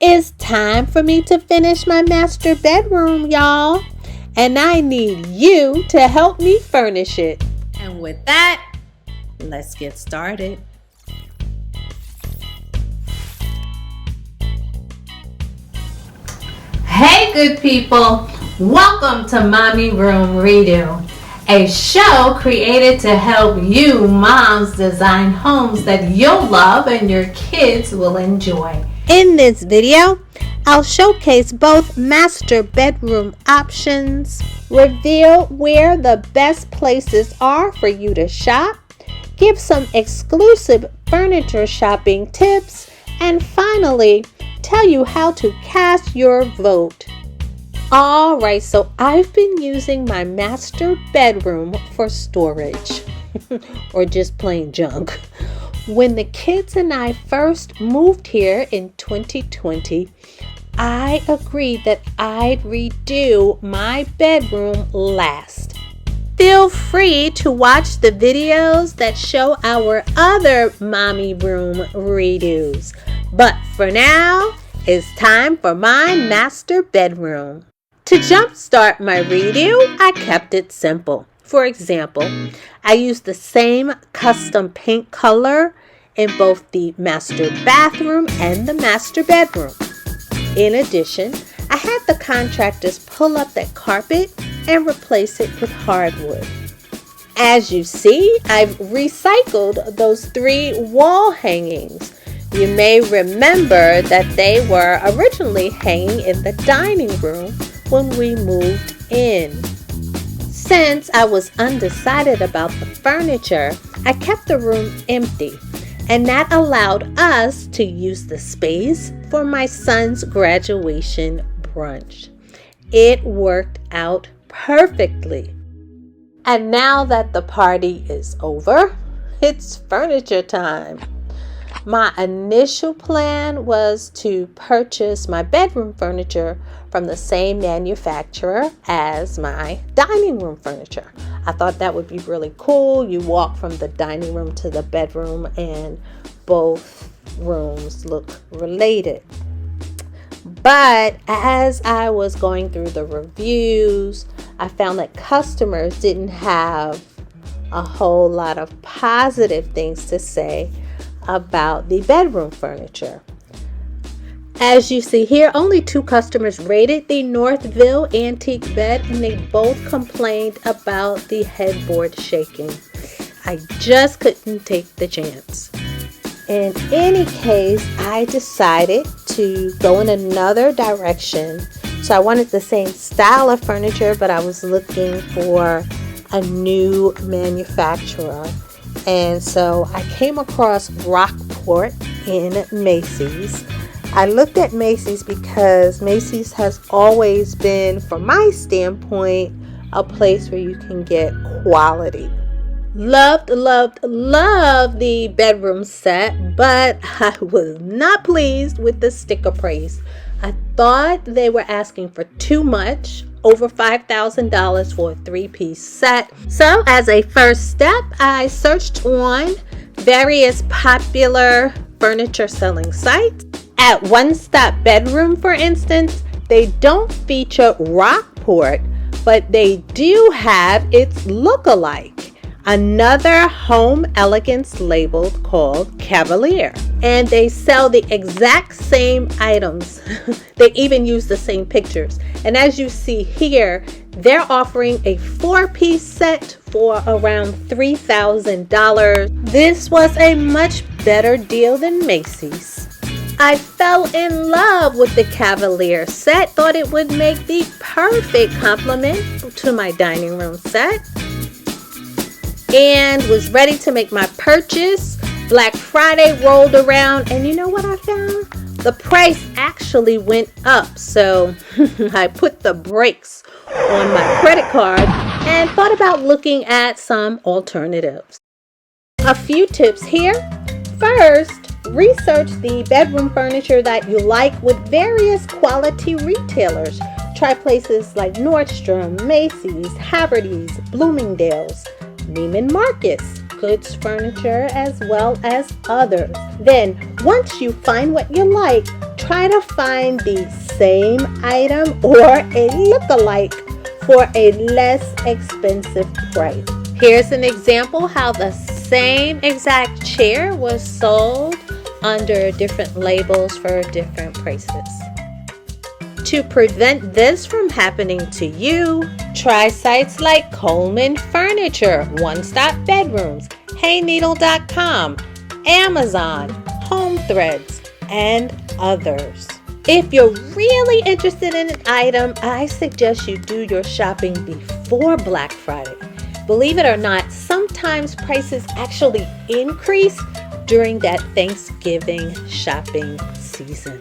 It's time for me to finish my master bedroom, y'all. And I need you to help me furnish it. And with that, let's get started. Hey, good people. Welcome to MommyRoomREDO, a show created to help you moms design homes that you'll love and your kids will enjoy. In this video, I'll showcase both master bedroom options, reveal where the best places are for you to shop, give some exclusive furniture shopping tips, and finally, tell you how to cast your vote. Alright, so I've been using my master bedroom for storage, or just plain junk. When the kids and I first moved here in 2020, I agreed that I'd redo my bedroom last. Feel free to watch the videos that show our other mommy room redos. But for now, it's time for my master bedroom. To jumpstart my redo, I kept it simple. For example, I used the same custom paint color in both the master bathroom and the master bedroom. In addition, I had the contractors pull up that carpet and replace it with hardwood. As you see, I've recycled those 3 wall hangings. You may remember that they were originally hanging in the dining room when we moved in. Since I was undecided about the furniture, I kept the room empty, and that allowed us to use the space for my son's graduation brunch. It worked out perfectly. And now that the party is over, it's furniture time. My initial plan was to purchase my bedroom furniture from the same manufacturer as my dining room furniture. I thought that would be really cool. You walk from the dining room to the bedroom and both rooms look related. But as I was going through the reviews, I found that customers didn't have a whole lot of positive things to say about the bedroom furniture. As you see here, only 2 customers rated the Northville antique bed, and they both complained about the headboard shaking. I just couldn't take the chance. In any case, I decided to go in another direction. So I wanted the same style of furniture, but I was looking for a new manufacturer. And so I came across Rockport in Macy's. I looked at Macy's because Macy's has always been, from my standpoint, a place where you can get quality. Loved the bedroom set, but I was not pleased with the sticker price. I thought they were asking for too much, over $5,000 for a 3-piece set. So as a first step, I searched on various popular furniture selling sites. At One Stop Bedroom, for instance, they don't feature Rockport, but they do have its look-alike, another home elegance label called Cavalier. And they sell the exact same items. They even use the same pictures. And as you see here, they're offering a 4-piece set for around $3,000. This was a much better deal than Macy's. I fell in love with the Cavalier set, thought it would make the perfect complement to my dining room set, and was ready to make my purchase. Black Friday rolled around, and you know what I found? The price actually went up, so I put the brakes on my credit card and thought about looking at some alternatives. A few tips here. First, research the bedroom furniture that you like with various quality retailers. Try places like Nordstrom, Macy's, Haverty's, Bloomingdales, Neiman Marcus. goods furniture as well as others. Then, once you find what you like, try to find the same item or a look-alike for a less expensive price. Here's an example how the same exact chair was sold under different labels for different prices. To prevent this from happening to you, try sites like Coleman Furniture, One Stop Bedrooms, HeyNeedle.com, Amazon, Homethreads, and others. If you're really interested in an item, I suggest you do your shopping before Black Friday. Believe it or not, sometimes prices actually increase during that Thanksgiving shopping season.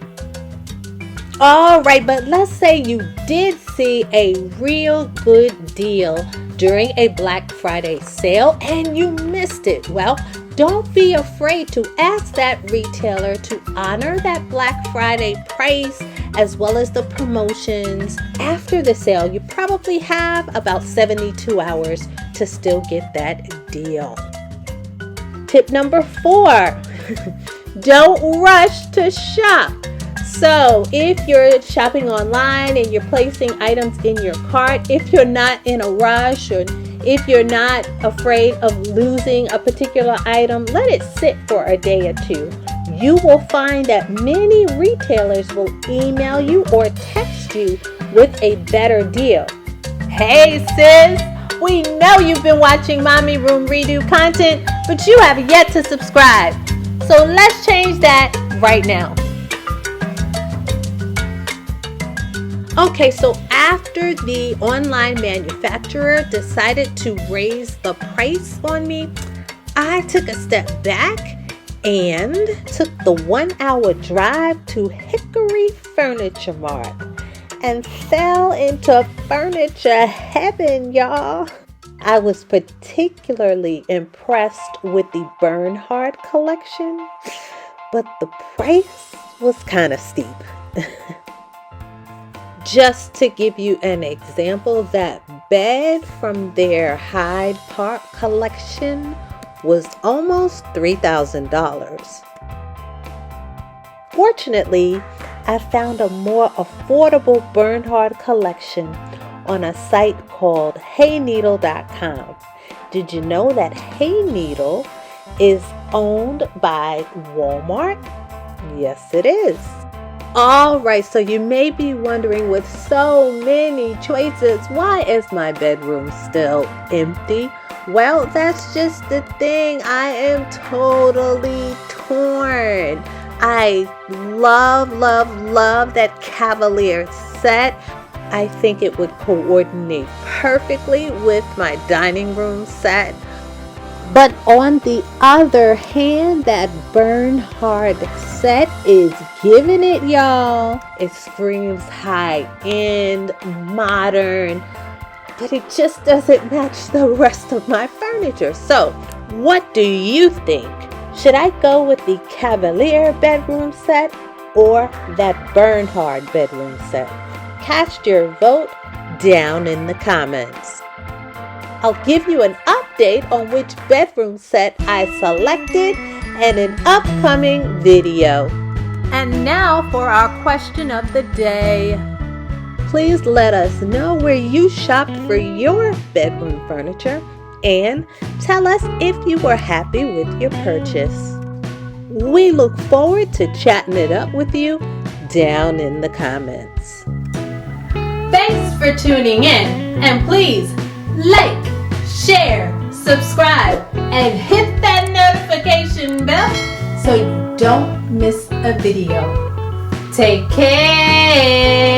All right, but let's say you did see a real good deal during a Black Friday sale and you missed it. Well, don't be afraid to ask that retailer to honor that Black Friday price as well as the promotions. After the sale, you probably have about 72 hours to still get that deal. Tip number 4, don't rush to shop. So if you're shopping online and you're placing items in your cart, if you're not in a rush or if you're not afraid of losing a particular item, let it sit for a day or two. You will find that many retailers will email you or text you with a better deal. Hey sis, we know you've been watching Mommy Room Redo content, but you have yet to subscribe. So let's change that right now. Okay, so after the online manufacturer decided to raise the price on me, I took a step back and took the 1-hour drive to Hickory Furniture Mart and fell into furniture heaven, y'all. I was particularly impressed with the Bernhardt collection, but the price was kind of steep. Just to give you an example, that bed from their Hyde Park collection was almost $3,000. Fortunately, I found a more affordable Bernhardt collection on a site called HeyNeedle.com. Did you know that HeyNeedle is owned by Walmart? Yes, it is. All right, so you may be wondering, with so many choices, why is my bedroom still empty? Well, that's just the thing. I am totally torn. I love that Cavalier set. I think it would coordinate perfectly with my dining room set. But on the other hand, that Bernhardt set is giving it, y'all. It screams high-end, modern, but it just doesn't match the rest of my furniture. So, what do you think? Should I go with the Cavalier bedroom set or that Bernhardt bedroom set? Cast your vote down in the comments. I'll give you an update on which bedroom set I selected in an upcoming video. And now for our question of the day. Please let us know where you shopped for your bedroom furniture and tell us if you were happy with your purchase. We look forward to chatting it up with you down in the comments. Thanks for tuning in, and please like, share, subscribe, and hit that notification bell so you don't miss a video. Take care.